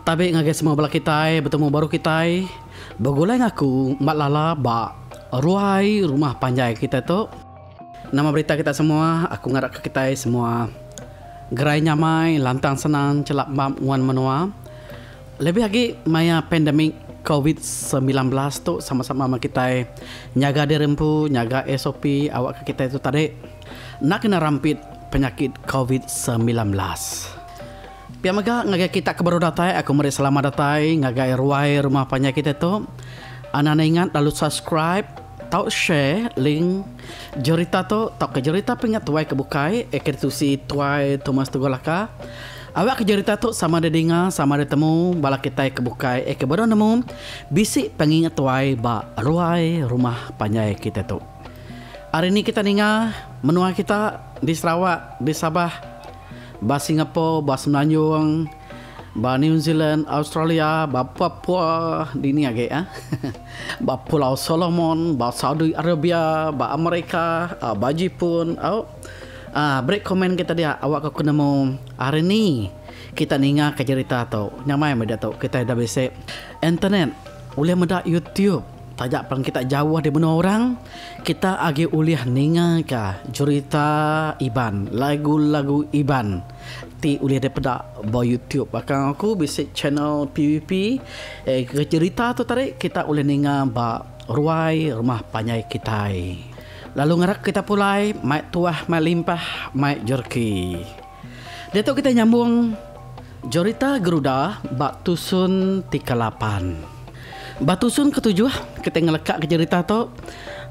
Tabe ngage semua bala kita bertemu baru kita. Bagulai ngaku mak lala ba ruai rumah panjai kita tu. Nama berita kita semua aku ngarak ke kita semua. Gerai nyamai lantang senang celak mam wan menua. Lebih lagi maya pandemik COVID-19 tu sama-sama sama kita nyaga dirempu, nyaga SOP awak ke kita itu tadi nak kena rampit penyakit COVID-19. Pia maga ngagai kita ke baru datai aku mari selamat datai ngagai ruai rumah penyakit kita tu. Anak ingat lalu subscribe tau share link cerita tu tau ke cerita pengat tuai kebukai ekretusi tuai Thomas Tugolaka. Awak ke cerita tu sama ada dengar sama ada temu bala kita kebukai ke baru nemu bisik pengingat tuai ba ruai rumah panjai kita tu. Hari ini kita dengar menua kita di Sarawak, di Sabah, ba Singapura, ba Semenanjung, ba New Zealand, Australia, ba Papua di ni age ba Pulau Solomon, ba Saudi Arabia, ba Amerika, ba Jepun, break komen kita dia awak aku nemu hari ni kita ninga ke cerita tau nyamai media tau kita dah basic internet boleh medak YouTube tajak pang kita jauh di mana orang kita agi uliah ninga ka cerita Iban lagu-lagu Iban ti uliah daripada ba YouTube bahkan aku basic channel PVP ke cerita tu tadi kita uliah ninga ba ruai rumah panjai kita. Lalu ngarak kita pulai mai tuah mai limpah mai jerki. Dia tu kita nyambung cerita Garuda bak tusun 38. Batusun ketujuh kita ngelekat ke cerita tu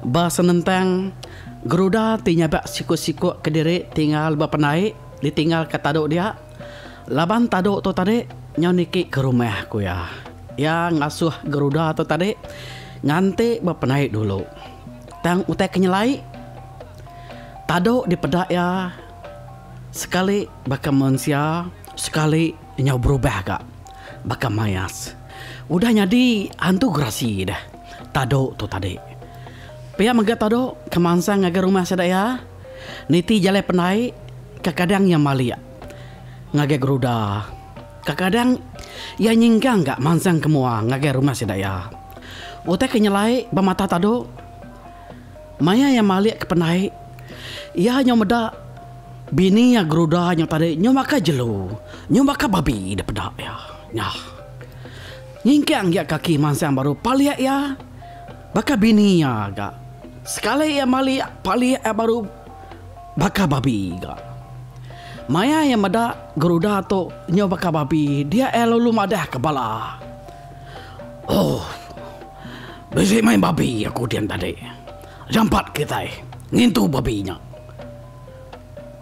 ba senentang Garuda tinyabak sikut-sikut ke diri tinggal berpenaik ditinggal ke taduk dia. Laban taduk tu tadi nyoniki ke rumah aku ya. Ya ngasuh Garuda tu tadi nganti berpenaik dulu. Tang utai kenyelai taduk di pedak ya sekali bakal manusia sekali nyau berubah gak bakal mayas udah jadi hantu gerasi dah taduk tu tadi pihak mega taduk kemansang agar rumah sedaya niti jalai penai kadang yang malia ngage Garuda kadang ya nyinggang gak mansang kemua ngage rumah sedaya utai kenyelai bermata taduk maya yang malik ke penai ia hanya meda bini yang Garuda yang tadi nyomaka jelu nyomaka babi daripada ya nah nyingkang ya kaki mansang baru paliak ya baka bini ya gak sekali ya malik paliak ya baru baka babi gak maya yang meda Garuda tu nyomaka babi dia lalu madah kepala oh besi main babi aku dian tadi jampat kita ngintu babinya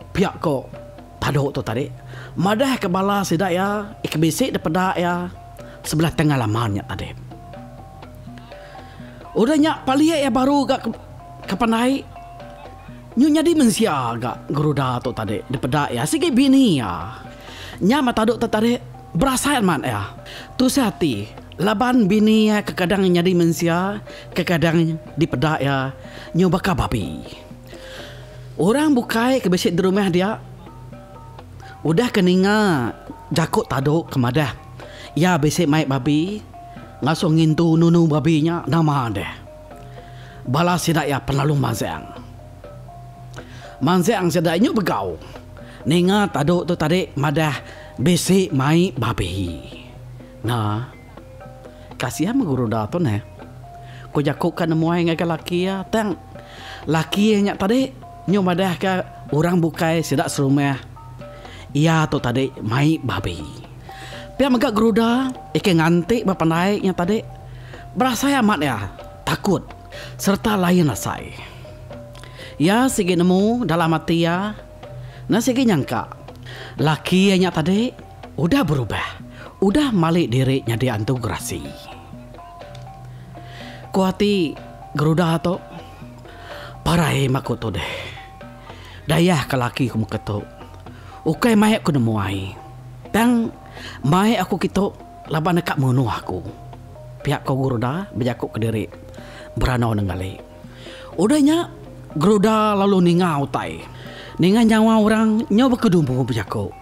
pihak ko taduk tu tadi madah kepala sidak ya ikbisik daripada ya sebelah tengah lamannya tadi udahnya palia ya baru gak kepanai nyunya di mensia gak Garuda tu tadi daripada ya segi bini ya nyama taduk tu tadi berasa man ya tu sehati laban bini ya kadang nyadi mensia kadang di pedak ya nyobaka babi orang bukai ke besik di rumah dia udah keninga jakut taduk kemadah ya besik maik babi ngasuh ngintu nunu babinya nama deh balas sidak ya penalu manzang sedaknya begau ninga taduk tu tadi madah besik maik babi nah kasihan Garuda tu ne ko jakukkan muai ngaga laki ya tang laki nya tadi nyo madah ka orang bukai sidak serumah iya tu tadi mai babi pia magak Garuda nganti bapandai nya tadi berasa amat ya takut serta lain asai ya sigi nemu dalam hati ya na sigi nyangka laki nya tadi udah berubah udah malik dirinya di antu gerasi. Kuati Garuda tu parai maku tu deh. Dayah ke laki ku muka tu. Ukai mai aku nemuai. Tang mai aku gitu laban dekat menu aku. Pihak kau Garuda berjakuk ke diri. Beranau nengali. Udahnya Garuda lalu ningau tai. Ninga nyawa orang nyawa kedumbu berjakuk.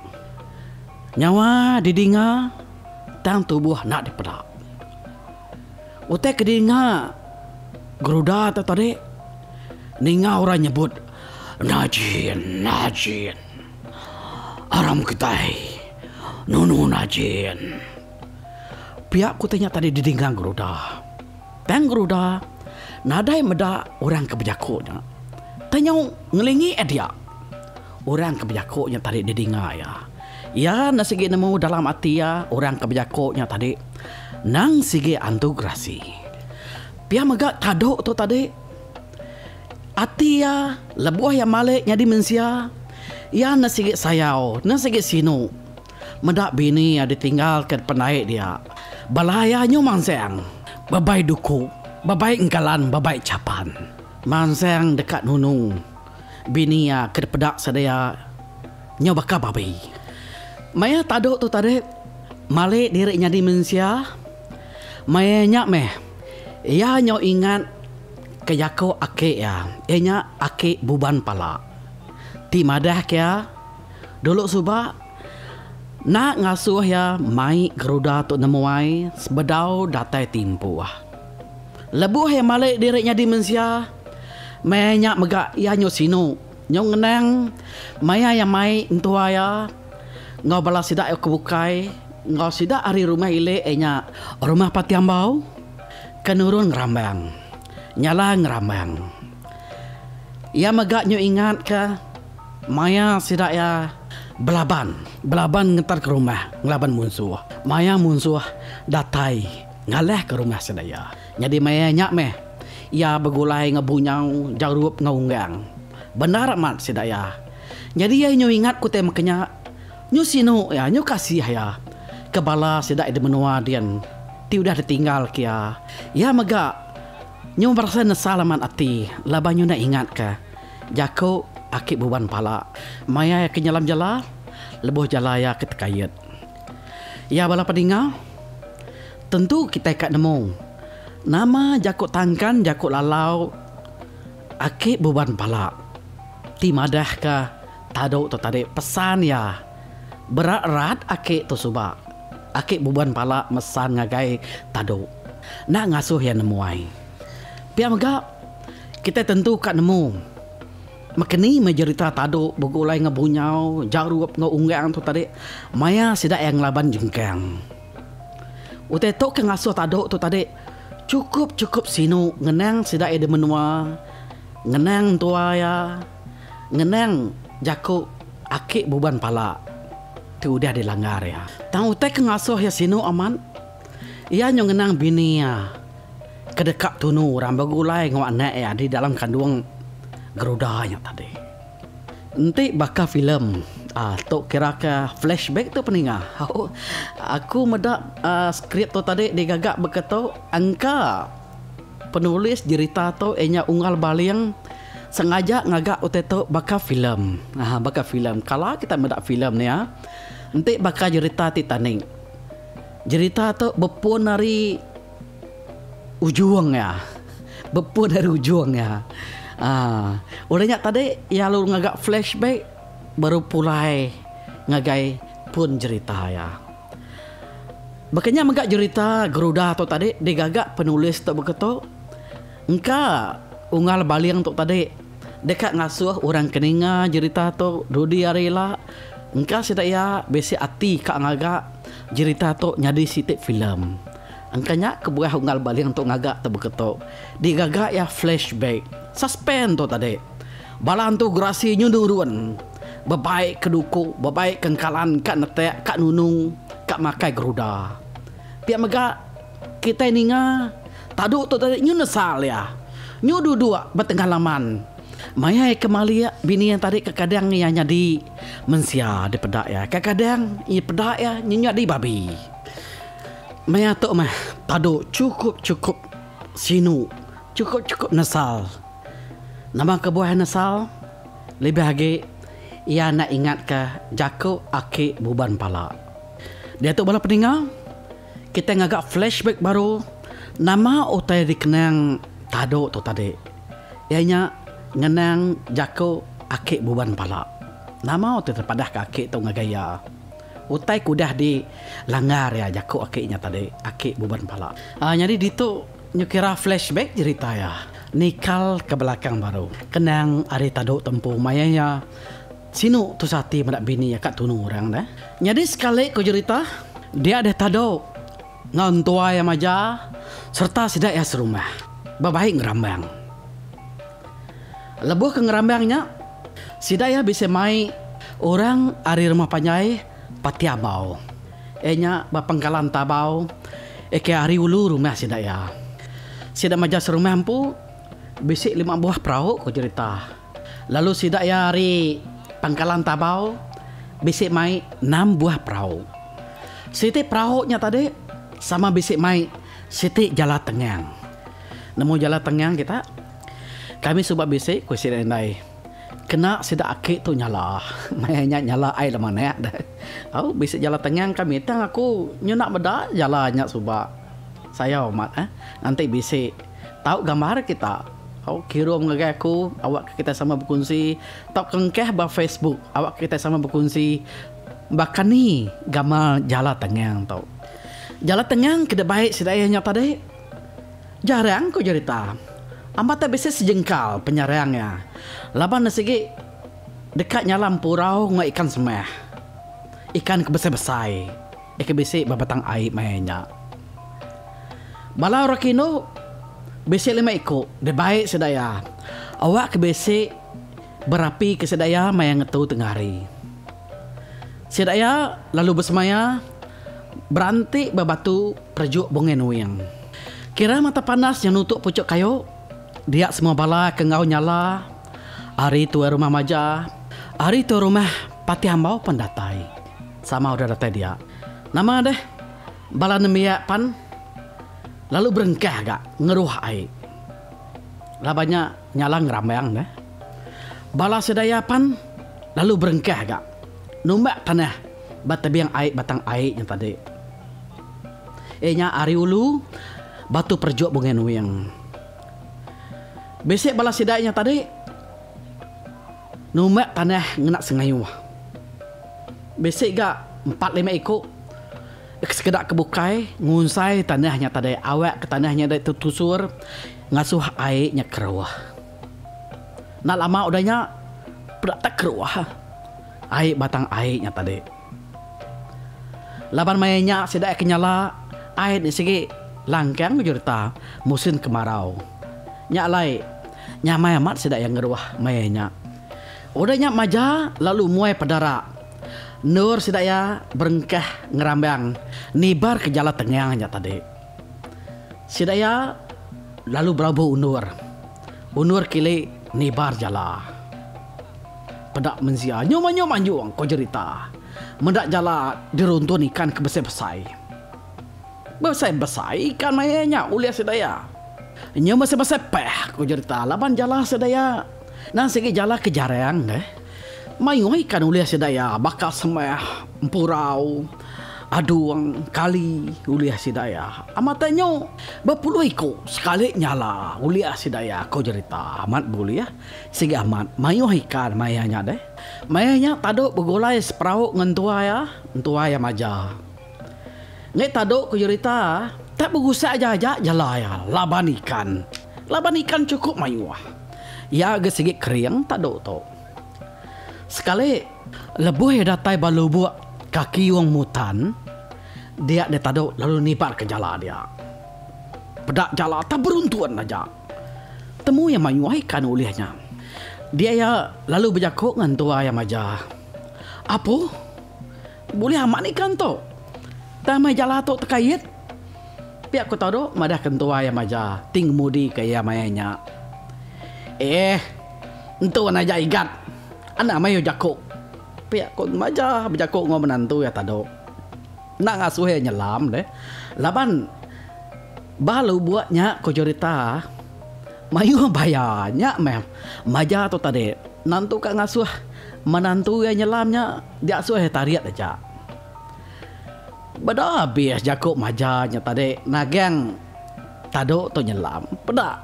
Nyawa didinga batang tubuh nak dipedak. Utai kedinga geruda tu tadi, ninga orang nyebut Najin, Najin, aram kitai, nunu Najin. Pihak ku tanya tadi didingang geruda. Tang geruda, nadai meda orang kebijakuknya. Tanya ngelingi dia. Orang kebijakuknya tadi didinga ya. Ya nasigi nemu dalam hati ya orang kebijakuknya tadi. Nang sige antugrasi. Pihak megak taduk tu tadi. Hati ya lebuah yang malik nya dimensia. Ya nasigi sayau, nasigi sinu. Medak bini ya ditinggal ke penaik dia. Balayanya manseng, babai duku, babai engkalan, babai capan. Manseng dekat nunung. Bini ya kepedak sedaya nyobaka babai. Maya taduk tu tadi malik dirinya di mensia. Maya nyak meh. Ya nyo ingat kayako ake ya. Enya ake buban pala. Ti madah kya. Dulu subak nak ngasuh ya mai geruda tu nemuai sebedau datai timpu. Lebuh yang malik dirinya di mensia. Maya megak ya nyo sinu. Nyo ngenang maya yang mai entua ya. Ngau bala sidak yo kebukai. Ngau sidak hari rumah ile enya rumah patiambau. Kenurun ngerambang. Nyala ngerambang. Ya megak nyo ingat ke maya sidak ya belaban ngetar ke rumah ngelaban musuh. Maya musuh datai ngaleh ke rumah sedaya. Jadi maya nyak meh ya begulai ngebunyang jarup ngaunggang. Benar mat sedaya. Jadi ya nyo ingat ku teh makanya nyo sino ya nyo kasih ya kebala sedak de menua dian ti udah ditinggal kia. Ya mega nyo merasa nesalaman ati laba nyo na ingat ke jako akik beban pala. Maya ke nyalam jala, lebuh jala ya ke tekayat. Ya bala pedinga, tentu kita ikat nemu. Nama jakuk tangkan, jakuk lalau, akik beban pala. Ti madah ke taduk tu tadi pesan ya. Berat-rat akik tu subak. Akik beban pala mesan ngagai taduk. Nak ngasuh yang nemuai. Pia megak, kita tentu kat nemu. Makni majorita taduk begulai ngebunyau jarup ngeunggang tu tadi maya sidak yang laban jengkang. Utai tok ke ngasuh taduk tu tadi cukup sinu ngenang sidak ada menua ngenang tua ya ngenang jakuk akik beban pala tu udah dilanggar ya. Tang utai ke ngasuh ya sinu aman. Ia nyo ngenang bini ya kedekap tunu ram begulai ngawak nak ya di dalam kandung gerudanya tadi. Nanti bakal filem. Tok kira ke flashback tu peninga. Aku medak skrip tu tadi digagak beketo angka penulis cerita tu enya unggal baliang sengaja ngagak uteto bakal filem. Bakal filem. Kalau kita medak filem ni ya. Nanti bakal cerita Titanic. Cerita tu bepun dari ujung ya. Bepun dari ujung ya. Olehnya tadi ya lu ngagak flashback baru pulai ngagai pun cerita ya. Makanya megak cerita geruda tu tadi digagak penulis tu begitu. Engka unggal baliang tu tadi dekat ngasuh orang keninga cerita tu Rudi Arela. Engka sedak ya besi ati kak ngagak cerita tu nyadi sitik filem. Angkanya kebuah unggal baliang tu ngagak tu begitu. Digagak ya flashback. Suspend tu tadi. Balan tu gerasi nyunduruan. Bebaik keduku, bebaik kengkalan, kak netek, kak nunung, kak makai geruda. Pihak mega kita ini taduk tu tadi nyunesal ya. Nyu dua bertenggalaman. Maya kemali ya bini yang tadi kadang yang jadi mensia di pedak ya. Kadang ia pedak ya nyonya di babi. Maya tu mah taduk cukup sinu. Cukup nesal. Nama kebuah nesal lebih lagi ia nak ingat ke jako akik beban pala. Dia tu bala peninggal kita ngagak flashback baru nama utai dikenang taduk tu tadi. Ianya ngenang jako akik beban pala. Nama utai terpadah ke akik tu ngagaya. Utai kudah di langgar ya jakuk akiknya tadi. Akik buban pala. Jadi ditu nyukira flashback cerita ya. Nikal ke belakang baru. Kenang ada taduk tempuh mayanya. Sinu tu sati mendak bini ya kat tunu orang dah. Jadi sekali ku cerita dia ada taduk ngantua yang maja serta sidak ya serumah. Babaik ngerambang. Lebuh ke ngerambangnya sidak ya bisa mai orang ari rumah panjai patiabau. Enya bapangkalan tabau. Eke hari ulu rumah sidak ya. Sidak maja serumah ampu bisik 5 buah perahu ku cerita. Lalu sidak ya hari pangkalan tabau bisik mai 6 buah perahu. Siti perahunya tadi sama bisik mai siti jala tengang. Nemu jala tengang kita. Kami subak bisik ku sidak indai. Kena sidak akik tu nyala. Mayanya nyala ai lama nek dah. Au bisik jala tengang kami tang aku nyunak beda jalannya subak. Saya umat nanti bisik tahu gambar kita. Au kirim ke aku, awak kita sama berkongsi. Tak kengkeh ba Facebook, awak kita sama berkongsi. Bahkan ni gambar jala tengang tau. Jala tengang kena baik sedayanya tadi. Jarang ku cerita. Amat tak bisa sejengkal penyarangnya. Laban nasigi dekatnya lampu rau ngai ikan semah. Ikan kebesar-besar. Ikan bisik babatang air mainnya. Bala rakino besik 5 ekor. Dia baik sedaya. Awak ke besik berapi ke sedaya mayang ngetu tengah hari. Sedaya lalu bersemaya berantik babatu perjuk bongen uyang. Kira mata panas yang nutuk pucuk kayu. Dia semua bala kengau nyala. Hari tu rumah maja. Hari tu rumah pati hambau pendatai. Sama udah datai dia. Nama deh bala nemiak pan. Lalu berengkah gak ngeruh air. Labanya nyala ngerambang deh. Bala sedaya pan lalu berengkah gak numbak tanah batabiang air batang air yang tadi. Nya ari ulu batu perjuk bongen uyang. Besek bala sedaya tadi numbak tanah ngenak sengayu. Besek gak 4-5 ekor sekedak kebukai ngunsai tanahnya tadi awak ke tanahnya dari tutusur ngasuh airnya keruah. Nak lama udahnya berat tak keruah air batang airnya tadi. Laban mayanya sedak kenyala air ni segi langkang cerita musim kemarau. Nyak lai nyamai amat sedak yang ngeruah mayanya. Udahnya maja lalu muai pedara. Nur sedaya berengkah ngerambang nibar ke jala tengahnya tadi. Sedaya lalu berabu unur. Unur kili nibar jala. Pedak menzia nyoma-nyoma kau cerita. Mendak jala diruntun ikan ke besar-besar. Besar-besar ikan mayanya uliah sedaya. Nyoma besar-besar peh kau cerita. Laban jala sedaya. Nang segi jala ke jarang deh. Mayung ikan uliah sedaya bakal semah empurau aduang kali uliah sedaya amatanyo berpuluh ekor sekali nyala uliah sedaya kau cerita amat buliah segi amat mayung ikan mayanya deh mayanya taduk begolai seperau ngentua ya maja ngai taduk kau cerita tak begusa aja jala ya laban ikan cukup mayuah ya agak segi kering taduk tu. Sekali lebuh datai balu buat kaki wong mutan dia tado lalu nibar ke jala dia. Pedak jala tak beruntuan aja. Temu yang mayuaikan ulihnya. Dia ya lalu berjakuk dengan tua yang maja. Apa? Boleh amat ni kan tu? Tamai jala tu terkait. Pihak aku tahu madah kentua yang maja. Ting mudi kaya mayanya. Entu aja igat. Anak mayu jakuk. Pihak kau maja berjakuk ngau menantu ya tado. Nak ngasuh nyelam deh. Laban balu buatnya kau cerita. Mayu bayarnya mem. Maja tu tadi. Nantu kak ngasuh menantu ya nyelamnya dia asuh tariat aja. Beda habis jakuk majanya tadi. Nagang tado tu nyelam. Pedak.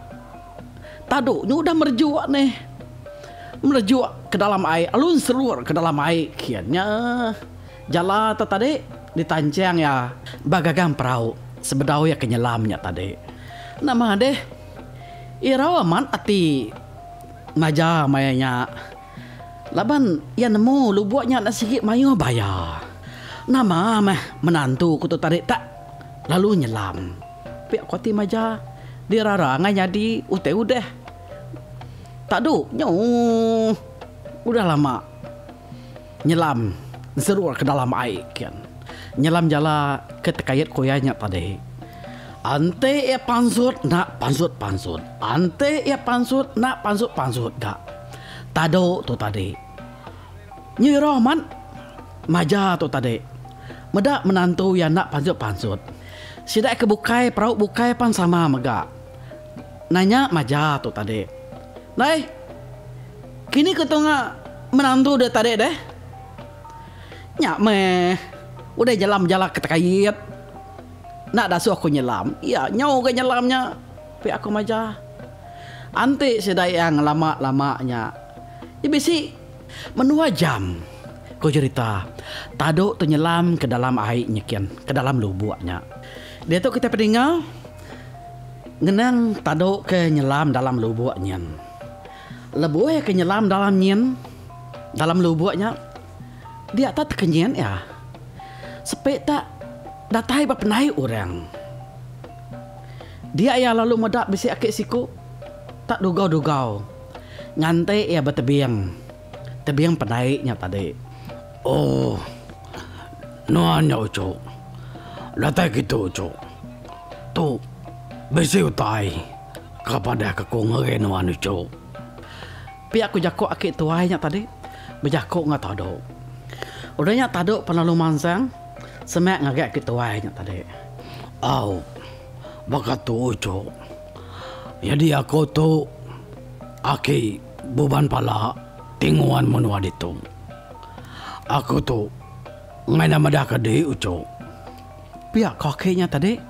Tado ni udah merjuak nih. Merjuak ke dalam air, alun seluar ke dalam air. Kiannya Jala tu tadi ditancang ya bagagang perahu sebedau ya kenyelamnya tadi. Nama deh irawaman ati maja mayanya. Laban ya nemu lu buatnya nak sikit mayu bayar. Nama mah menantu ku tu tadi tak lalu nyelam. Pihak kuati maja dirarang jadi ute udah. Tak du nyong udah lama nyelam seru ke dalam air kan. Nyelam jala ke tekayat koyanya tadi. Ante ya pansut nak pansut. Ante ya pansut nak pansut gak. Tado tu tadi. Nyi Rohman maja tu tadi. Medak menantu yang nak pansut. Sidak kebukai perahu bukai pan sama mega. Nanya maja tu tadi. Nai, kini ketonga menantu dia tadi deh. Nyak meh, udah jalan ke tekayit. Nak dasuh aku nyelam. Iya, nyau ke nyelamnya. Pi aku maja. Ante sedai yang lama-lamanya. Ibisi menua jam. Kau cerita. Tado tu nyelam ke dalam airnya kian, ke dalam lubuknya. Dia tu kita peninggal. Ngenang tado ke nyelam dalam lubuknya. Lebuh ke nyelam dalam nyen, dalam lubuknya. Dia tak terkenyan ya. Sepek tak datai berpenai orang. Dia ya lalu medak bisi akik siku. Tak dugau-dugau. Ngantai ya bertebiang. Tebiang penaiknya tadi. Oh, nuannya ucu. Datai gitu ucu. Tu, bisi utai. Kepada kekungai nuan ucu. Pihak aku jakuk akik tuainya tadi. Berjakuk nggak tahu. Udahnya tado penalu mansang. Semak ngagak akik tuainya tadi. Au, bakat tu ucu. Jadi aku tu aki beban pala tinguan menua ditung. Aku tu ngaina madah kadi ucu. Pihak kakinya tadi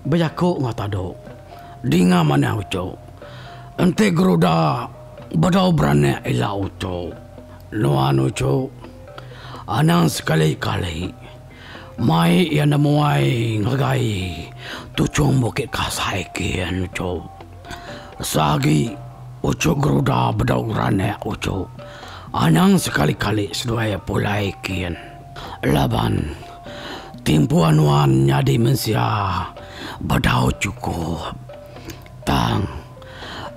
berjakuk nggak tahu. Dinga mana ucu. Ente geruda badau berani ila ucu. Nuan ucu. Anang sekali-kali. Mai yang namuai ngagai. Tucung bukit kasai kian ucu. Sagi ucu geruda badau berani ucu. Anang sekali-kali sedaya pulai kian. Laban. Timpuan wan nyadi mensia. Badau cukup. Tang.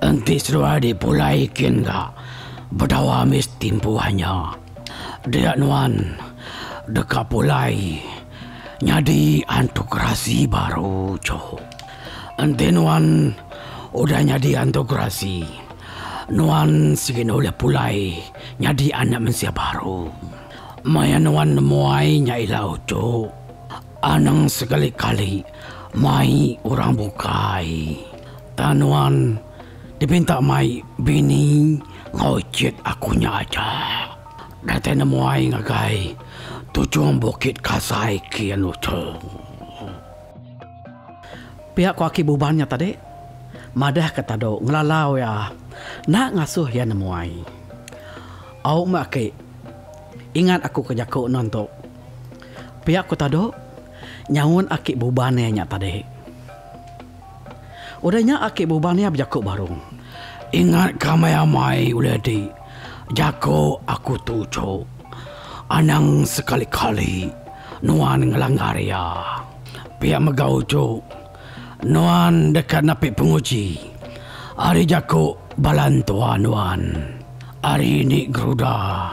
Enti sedua dipulai kian ga. Badau amis timpuannya. Dia nuan. Deka pulai. Nyadi antukrasi baru co. Enti nuan. Udah nyadi antukrasi. Nuan sigin oleh pulai. Nyadi anak mensia baru. Maya nuan nemuai nyai lau co. Anang sekali-kali. Mai orang bukai. Tanuan. Dipinta mai bini. Ngocet akunya aja. Dati nemuai ngagai. Tujuan bukit kasai kian ucung. Pihak kaki bubannya tadi. Madah kata do ngelalau ya. Nak ngasuh ya nemuai. Au maki. Ingat aku kejakuk nontok. Pihak kata do. Nyawun aki bubannya nya tadi. Udahnya aki bubannya berjakuk baru. Ingat kami amai uledi. Jako aku tuju. Anang sekali-kali. Nuan ngelanggar ya. Pihak megau jo. Nuan dekat napi penguji. Hari jako balantuan nuan. Hari ini geruda.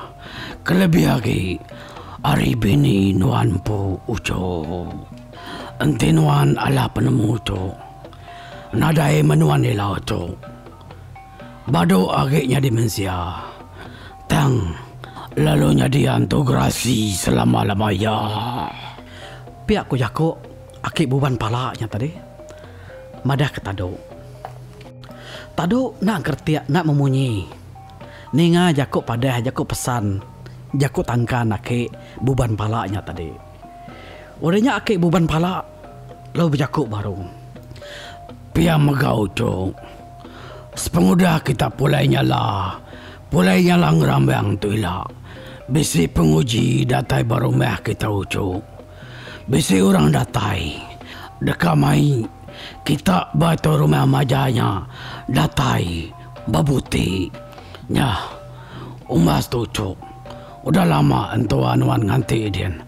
Kelebih lagi. Hari bini nuan pu ujo. Enti nuan ala penemu jo. Nadai menuan ilau jo. Bado agaknya dimensia. Tang. Lalunya dia antugrasi selama-lamanya. Pihak ku jako. Akik buban palanya tadi. Madah ke Tado. Tado nak kertiak nak memunyi. Ninga jako padah jako pesan. Jako tangkan akik buban palanya tadi. Udahnya akik buban pala. Lalu berjakuk baru. Pia megau cok. Sepengudah kita pulainya lah. Pulainya lah ngerambang tu ilah. Bisi penguji datai barumeh kita ucu. Bisi orang datai. Dekamai kita batu rumah majanya datai babuti. Nya umas tu ucu. Udah lama entuan wan nganti idin.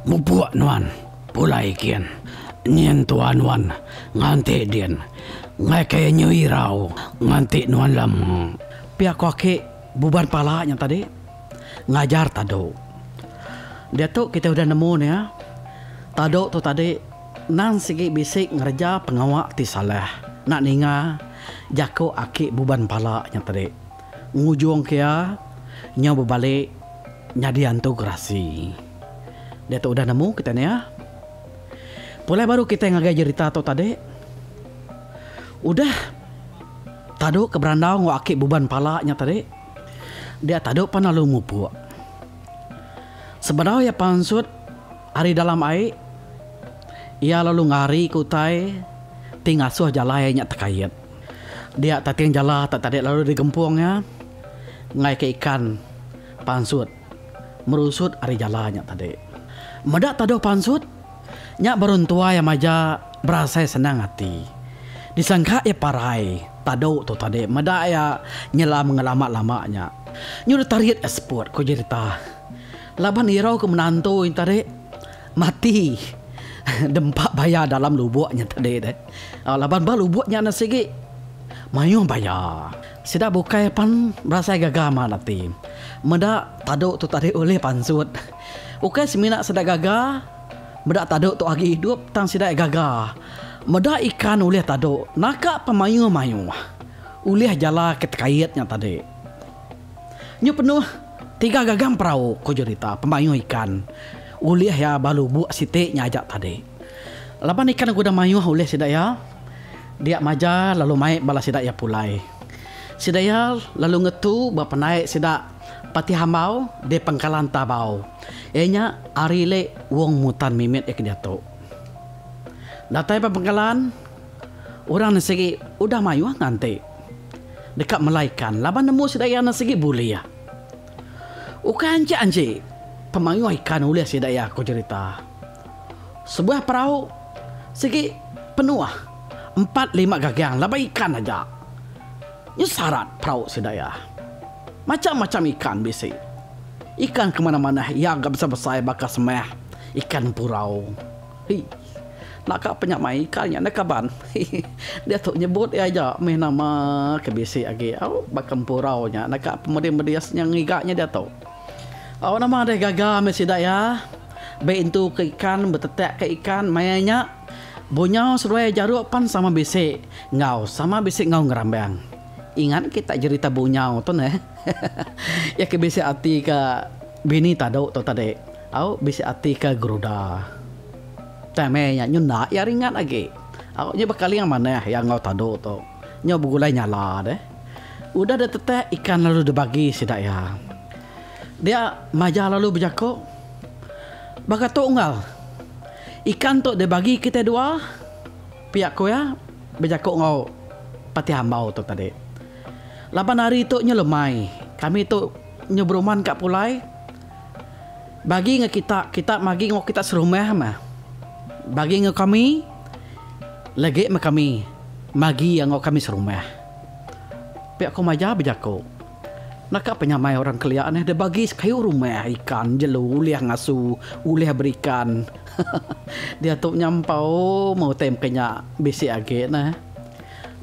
Mubuak nuan pulai kian. Nyen tuan wan nganti idin. Ngai kaya nyuirau nganti nuan lam. Pihak kaki buban palanya tadi ngajar Tado. Dia tu kita udah nemu nih ya. Tado tu tadi nan segi bisik ngerja pengawak ti salah. Nak ninga jako aki buban palanya tadi. Ngujung kia nya berbalik nyadiantu gerasi. Dia tu udah nemu kita nih ya. Mulai baru kita ngagai cerita tu tadi. Udah Tado ke berandau ngaki buban palanya tadi. Dia Tado pan lalu mupu. Sebenarnya pansut hari dalam air. Ia lalu ngari kutai tingasuh jalaynya terkait. Dia tating jala tak tadi lalu digempungnya ngai ke ikan pansut merusut hari jalannya tadi. Medak Tado pansut nyak beruntua yang maja berasa senang hati. Disangka ya parai Tado tu tadi medak ya nyelam ngelamak-lamaknya. Nyuruh tarik esport ko cerita. Laban irau ke menantu tadi mati dempak bayar dalam lubuknya tadi deh. Laban ba lubuknya nasigi mayung bayar. Sida bukai pan berasa gagama nanti. Medak Tado tu tadi oleh pansut. Bukai semina sida gagah. Medak Tado tu agi hidup tang sida gagah. Medak ikan oleh Tado nakak pemayu-mayu. Oleh jala ketkaitnya tadi. Nyu penuh 3 gagam perahu ko cerita pemayu ikan. Ulih ya balu buat siti nyajak tadi. Lapan ikan aku dah mayu oleh sidaya. Dia maja lalu maik bala sidaya pulai. Sidaya lalu ngetu bapa naik sidak pati hambau de pangkalan tabau. Enya arile wong mutan mimit ek dia tu. Datai pa pangkalan orang nasigi udah mayu nganti. Dekat melaikan laban nemu sidaya nasigi bulia. Uka anci pemayu ikan oleh sidaya ko cerita. Sebuah perahu segi penuh 4-5 gagang laba ikan aja. Ini syarat perahu sidaya. Macam-macam ikan bisi. Ikan kemana-mana yang gak besar-besar bakal semeh. Ikan purau. Nak penyamai ikannya nak kaban. Dia tu nyebut aja meh nama ke bisi lagi. Bakal purau nya nak pemedi-medias yang ngigaknya dia tu. Nama ada gagal mesti dak ya. Baik itu ke ikan bertetek ke ikan mayanya bunyau seruai jaruk pan sama bisik ngau sama bisik ngau ngerambang. Ingat kita cerita bunyau tu ne. Ya ke bisik hati ke bini Tado tu tadi. Au bisik hati ke geruda. Temenya nyuna ya ringan lagi. Au nya bakal yang mana yang ngau Tado tu. Nya begulai nyala deh. Udah ada tetek ikan lalu dibagi sidak ya. Dia maja lalu berjako. Baka tu unggal. Ikan tu dia bagi kita dua. Pihak ko ya. Berjako ngau pati hambau tu tadi. Lapan hari tu nya lemai. Kami tu nyebruman kat pulai. Bagi nge kita bagi ngau kita serumah mah. Bagi nge kami. Lagi mah kami. Magi yang ngau kami serumah. Pihak ko maja berjako. Nak penyamai orang keliaan dia bagi kayu rumah ikan jelu uliah ngasu uliah berikan. Dia tu nyampau mau tem kenya bisi age nah.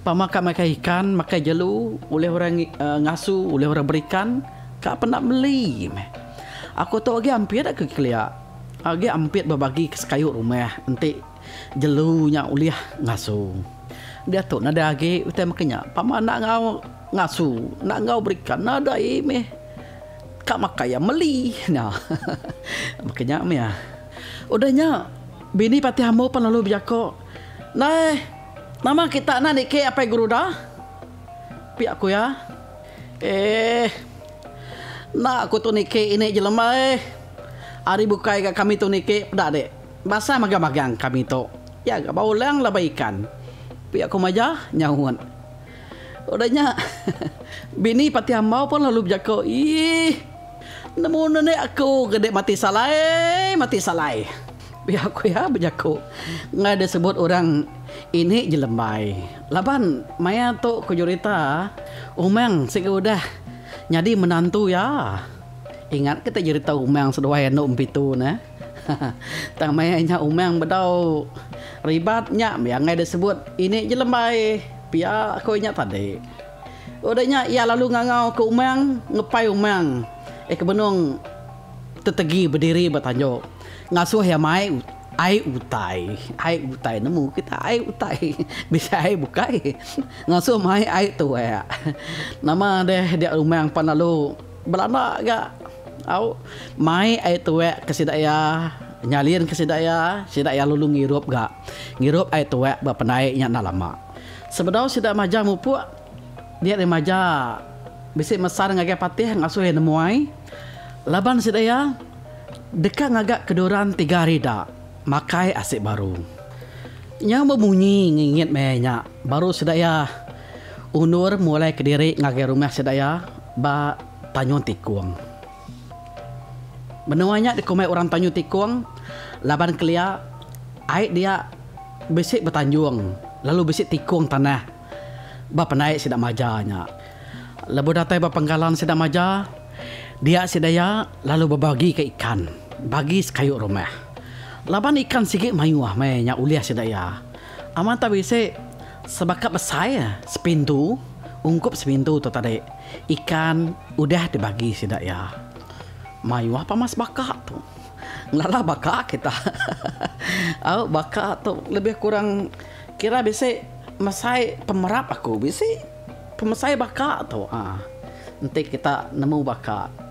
Pamaka makai ikan makai jelu uliah orang ngasu uliah orang berikan kak pernah beli. Aku tu age ampir ke kelia. Age ampir berbagi kayu rumah enti jelunya uliah ngasu. Dia tu nada age utem kenya pama nak ngau ngasu nak ngau berikan nada meh kak makaya meli nah. Makanya meh udahnya bini pati hambau pan lalu bijako nah nama kita nak nike apa guru dah pi aku ya nak aku tu nike ini jelema hari bukai ke kami tu nike dah dek basa magang-magang kami tu ya gak bau lang lah ikan pi aku maja nyahuan. Udahnya bini pati hambau pun lalu berjako nemu nenek aku gede mati salai. Biar aku ya berjaku. Nggak ada sebut orang ini jelembai. Laban maya tu kujurita umang sik udah jadi menantu ya. Ingat kita cerita umang seduai anu umpitu na. Tang mayanya umang bedau ribatnya yang nggak ada sebut ini jelembai. Biar aku ingat tadi. Udahnya ia lalu ngangau ke umang ngepai umang. Kebenung tetegi berdiri bertanjuk. Ngasuh ya mai ai utai nemu kita ai utai bisa ai bukai ngasuh mai ai tu ya nama deh dia umang panalu belanda gak au mai ai tu ya kesidaya nyalin kesidaya sidaya lulu ngirup ai tu ya bapenai nya lama sebenarnya sidak maja mupu dia di maja bisi mesar ngage patih ngasuh nemu ai laban sidaya dekat ngagak keduran 3 rida makai asik baru nya berbunyi ngingit menya baru sedaya unur mulai kediri ngage rumah sedaya ba tanyo tikung menuanya dikomai orang tanyo tikung laban kelia ai dia besik bertanjung lalu besik tikung tanah ba penai sidak majanya lebu datai ba penggalan sidak maja dia sedaya lalu berbagi ke ikan bagi sekayuk rumah laban ikan sikit mayuah mayanya uliah sedaya aman tak bisa sebakat besar sepintu ungkup sepintu tu tadi ikan udah dibagi sedaya mayuah pamas bakak tu ngala bakak kita bakak tu lebih kurang kira bisa masai pemerap aku bisa pemasai bakak tu nanti kita nemu bakak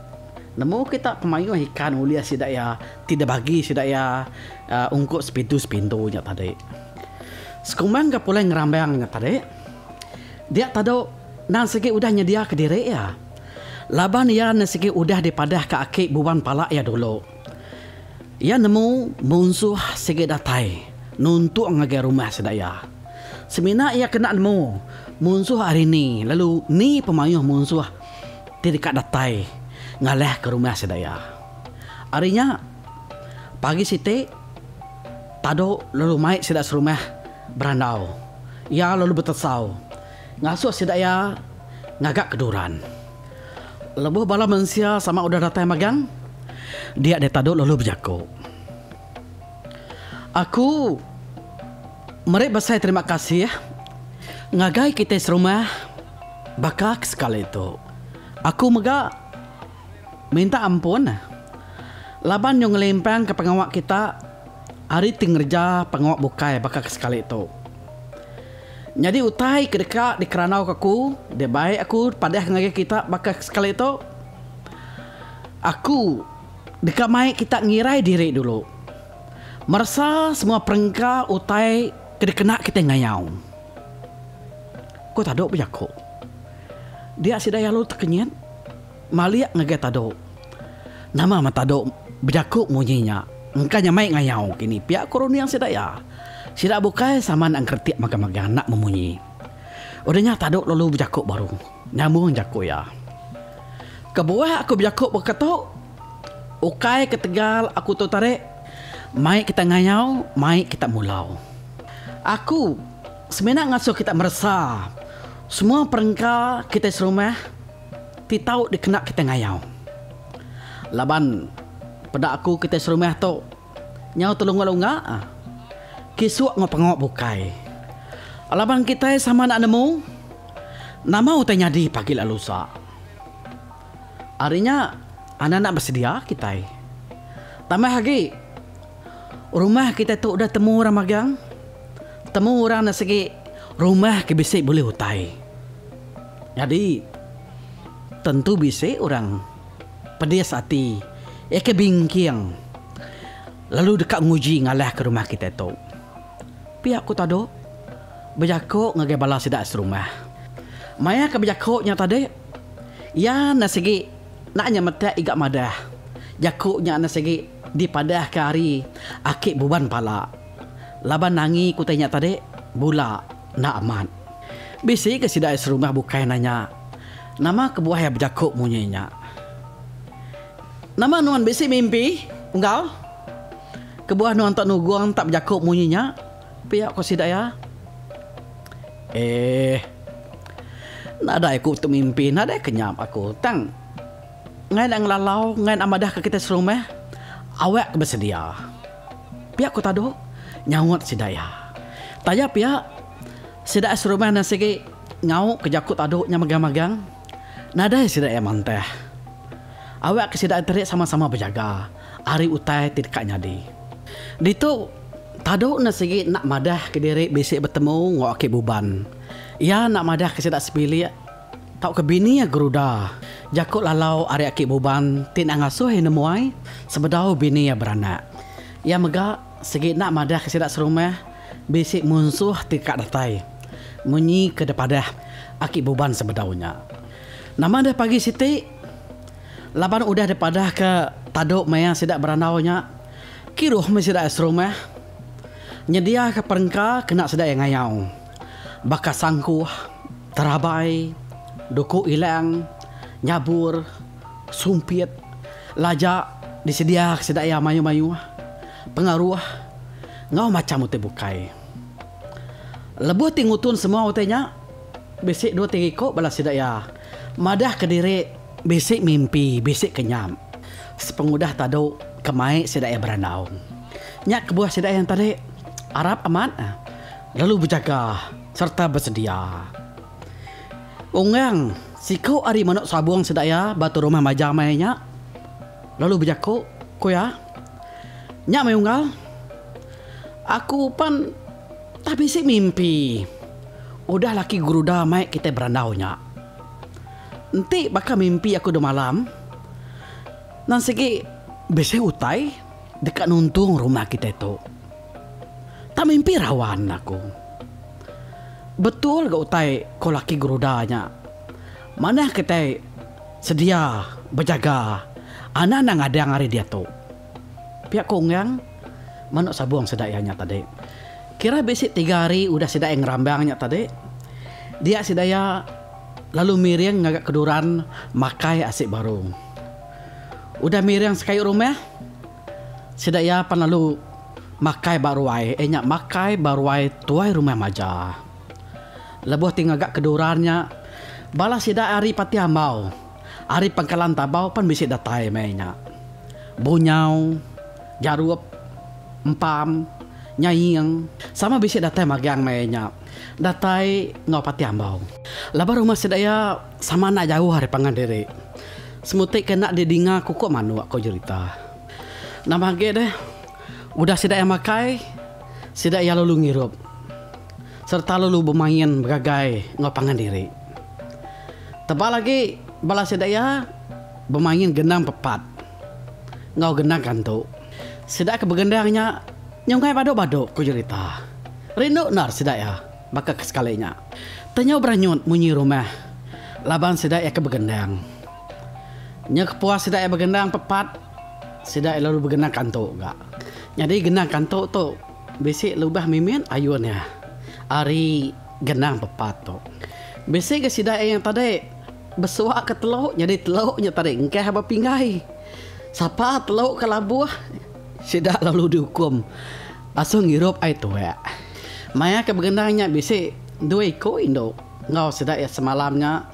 nemu kita pemayuh ikan uliah sidaya tidak bagi sidaya ungkuk sepintu-sepintunya tadi. Sekumang ke pulai ngerambangnya tadi. Dia tado nan segi udah nyedia ke diri ya. Laban ya nasiki udah dipadah ke aki buban pala ya dulu. Ya nemu munsuh segi datai nuntuk ngage rumah sidaya. Semina ia kena nemu munsuh hari ni lalu ni pemayuh munsuh tidak datai ngaleh ke rumah sedaya. Arinya pagi site tado lalu mai sedak serumah berandau. Ya lalu betesau. Ngasuh sedaya ngagak keduran. Lebuh bala mensia sama udah datang magang. Dia de tado lalu berjaku. Aku mereka besar terima kasih ya. Ngagai kita serumah bakak sekali itu. Aku mega minta ampun. Laban yang ngelempang ke pengawak kita hari tinggerja pengawak bukai bakal sekali itu. Jadi utai kedekat di keranau aku, dia baik aku pada ngage kita bakal sekali itu. Aku dekat mai kita ngirai diri dulu. Merasa semua perengka utai kedekena kita ngayau. Kau tado bejaku. Dia sidaya lu terkenyat. Maliak ngage tado. Nama matado berjaku munyinya. Engkanya mai ngayau kini pihak koroni yang sidaya. Sidak bukai sama nak kertiak maga-maga nak memunyi. Udahnya tado lalu berjaku baru. Nyambung jaku ya. Kebuah aku berjaku berkata. Ukai ke Tegal aku tu tarik. Mai kita ngayau, mai kita mulau. Aku sebenarnya ngasuh kita merasa. Semua perengka kita serumah. Titau dikena kita ngayau. Laban pada aku kita serumah tu nyau telunga-lunga kisuak ngopengok bukai. Laban kita sama nak nemu nama utanya di pagi lalu sa. Harinya anak-anak bersedia kita. Tambah lagi rumah kita tu udah temu orang magang. Temu orang nak segi rumah ke bisik boleh utai. Jadi tentu bisik orang pedes hati. Ke bingkiang. Lalu dekat nguji ngalah ke rumah kita tu. Pihak aku tado berjakuk ngagai bala sidak serumah. Maya ke berjakuknya tadi. Ya nasigi naknya mata igak madah. Jakuknya nasigi dipadah ke hari akik buban pala. Laban nangi ku tanya tadi bula nak aman. Bisi ke sidak serumah bukai nanya. Nama kebuah yang berjakuk munyinya. Nama nuan besi mimpi, unggal. Kebuah nuan tak nuguang tak berjakuk munyinya. Pihak kau sidak ya. Nada aku tu mimpi, nada kenyap aku. Tang, ngai ang lalau, ngai amadah ke kita serumah. Awak bersedia. Pihak kau tado, nyawat sidak ya. Tanya pihak, sidak serumah nasi ngau kejakut tado nya magang-magang. Nada sidak ya manteh. Awak kesidak terik sama-sama berjaga. Hari utai tidak nyadi. Dito tado nasi nak madah ke diri besok bertemu ngok ke buban. Ya nak madah kesidak sepilih. Tau ke bini ya geruda. Jakut lalau hari akik buban tin angasuh nemuai sebedau bini ya beranak. Ya mega segi nak madah kesidak serumah besok munsuh tidak datai. Munyi ke depadah akik buban sebedaunya. Nama dah pagi siti laban udah daripada ke taduk maya sidak beranaunya. Kiruh mesti sidak serumah. Nyedia ke perengka kena sidak yang ngayau. Baka sangkuh, terabai, duku ilang, nyabur, sumpit, lajak disedia sidak yang mayu-mayu. Pengaruh ngau macam uti bukai. Lebuh tingutun semua utenya. Besik 2-3 kok balas sidak ya. Madah ke diri besik mimpi, besik kenyam. Sepengudah tado kemai sidak yang beranau. Nyak kebuah sidak yang tadi Arab aman, lalu berjaga serta bersedia. Ungang, si kau ari manuk sabuang sidak ya batu rumah majamainya. Lalu berjaku, ko ya. Nyak mai unggal. Aku pan tak besik mimpi. Udah laki guru damai kita beranaunya. Nanti bakal mimpi aku dah malam. Nan segi besi utai dekat nuntung rumah kita itu. Tak mimpi rawan aku. Betul ke utai kau laki gerudanya. Mana kita sedia berjaga. Anak nang ada yang hari dia tu. Pihak kongang manuk sabuang sedayanya tadi. Kira besi 3 hari udah sedak yang rambangnya tadi. Dia sedaya lalu miring ngagak keduran makai asik baru. Udah miring sekayu rumah. Sedaya pan lalu makai baruai. Nyak makai baruai tuai rumah maja. Lebuh tinggal agak kedurannya. Balas sidak hari pati ambau. Hari pangkalan tabau pan bisik datai mainnya. Bunyau, jarup, empam, nyaying. Sama bisik datai magang mainnya. Datai ngau pati ambau. Labar rumah sedaya sama nak jauh hari pangandiri. Semutik kena didinga kuku manu aku cerita. Nama ge deh. Udah sedaya makai, sedaya lalu ngirup. Serta lalu bermain bergagai ngau pangandiri. Tebal lagi balas sedaya bermain gendang pepat. Ngau gendang kantuk. Sedaya kebegendangnya nyongai badok-badok ku cerita. Rindu nar sedaya bakal sekalinya. Tanya beranyut munyi rumah. Laban sedaya ke begendang. Nyak puas sedaya begendang pepat. Sedaya lalu begendang kantuk gak. Jadi gendang kantuk tu besik lubah mimin ayunnya. Ari gendang pepat tu. Besik ke sedaya yang tadi bersuak ke teluk. Jadi teluknya tadi engkau apa pinggai. Siapa teluk ke labuh. Sedaya lalu dihukum. Asung ngirup ai tuak. Maya ke begendangnya besik 2 ekor induk. Ngau sedap ya semalamnya.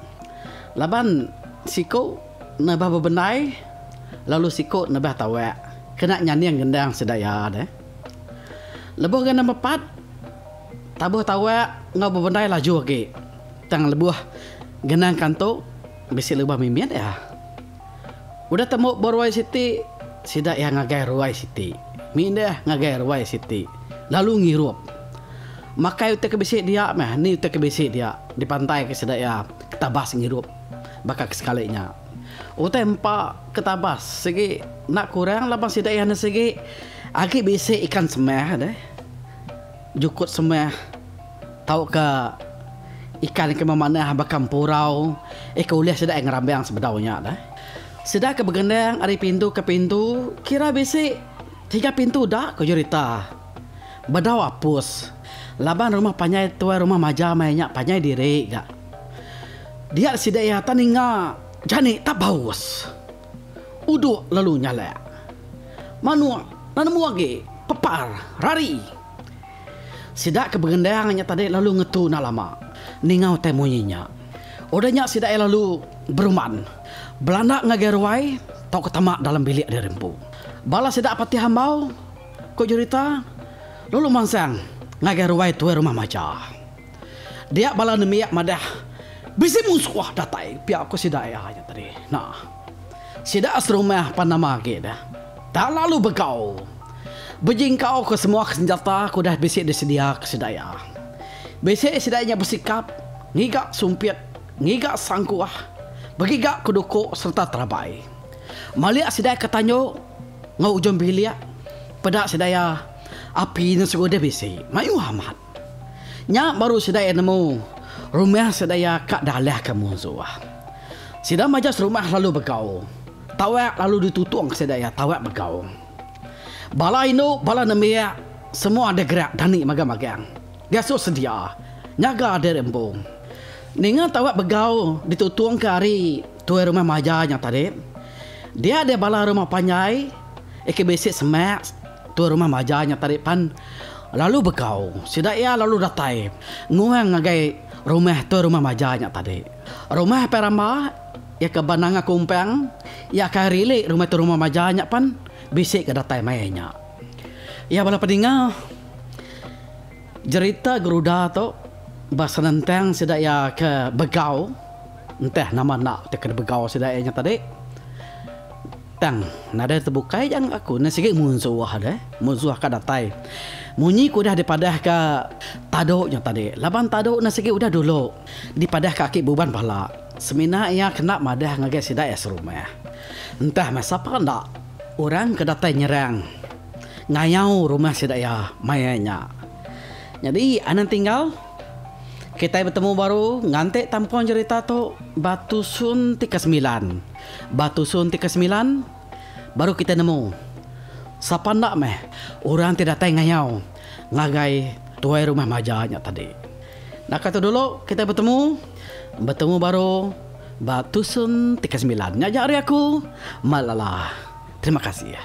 Laban siko nabah bebenai. Lalu siko nabah tawak. Kena nyanyi yang gendang sedap ya deh. Lebuh gendang pepat. Tabuh tawak ngau bebenai laju lagi. Tang lebuh gendang kantuk. Besi lebah mimiat ya. Udah temu Borwai Siti. Sedap ya ngagai Ruai Siti. Mindah ngagai Ruai Siti. Lalu ngirup. Makai utek kebisik dia mah, ni utek kebisik dia di pantai ke sedaya ketabas ngirup bakal sekalinya. Utek empak ketabas segi nak kurang laban sedaya na segi agi bisik ikan semah deh. Jukut semah tahu ke ikan ke mana bakal purau ke uliah sedaya ngerambang sebedaunya dah. Sedaya ke begendang dari pintu ke pintu kira bisik 3 pintu dah kau cerita. Bedau apus. Laban rumah panjai tua rumah maja mainnya panjai diri gak. Dia sidaya taninga jani tak baus. uduk lalu nyala. Manua, nanamu lagi, pepar, rari. Sidak kebegendangannya tadi lalu ngetu nak lama. Ningau temunyinya. Odanya sidak lalu beruman. Belanda ngagerwai, tau ketamak dalam bilik dia rempu. Bala sidak pati hambau, kok cerita, lalu mansang ngagerwai tuai rumah maca. Dia bala nemiak madah, bisi musuh datai, pihak aku sidak ayahnya tadi. Nah, sidak serumah panama dah. Tak lalu bekau. Bejingkau ke semua senjata aku dah bisik disedia ke sedaya. Bisik sedayanya bersikap, ngigak sumpit, ngigak sangkuah, begigak kedukuk serta terabai. Maliak sedaya ketanyo, ngau ujung bilik, pedak sedaya api yang segudah bisik. Mayu amat. Nyak baru sedaya nemu rumah sedaya kak dalah ke musuh. Sedaya majas rumah lalu bekau. Tawak lalu ditutung sedaya tawak bekau. Bala ino, bala nemia, semua ada gerak dani magang-magang. Dia so sedia, nyaga ada rembung. Ningan tawak begau ditutuang ke hari tuai rumah majanya tadi. Dia ada bala rumah panjai, eke besik semak tuai rumah majanya tadi pan. Lalu begau, sidak ia lalu datai, nguang ngagai rumah tuai rumah majanya tadi. Rumah peramba, ya ke bananga kumpang, ya ke rilik rumah tuai rumah majanya pan. Bisik ke datai mainnya. Ya bala peninggal. Cerita geruda tu bahasa nentang sedak ya ke begau. Entah nama nak te ke begau sedaknya tadi. Tang nada terbukai yang aku nasi musuh ada. Musuh ke datai. Munyi ku dah dipadah ke taduknya tadi. Laban taduk nasi udah dulu dipadah kaki beban bala. Semina ia kena madah ngagai sedak ya serumah. Entah masa apa ndak. Orang kedatai nyerang ngayau rumah sedaya mayanya. Jadi anan tinggal kita bertemu baru ngantek tampon cerita tu Batu Sun 39. Batu Sun 39 baru kita nemu. Siapa nak meh orang tidak tahu ngayau ngagai tuai rumah majanya tadi. Nak kata dulu kita bertemu baru Batu Sun 39. Nyajak hari aku Malala. Terima kasih ya.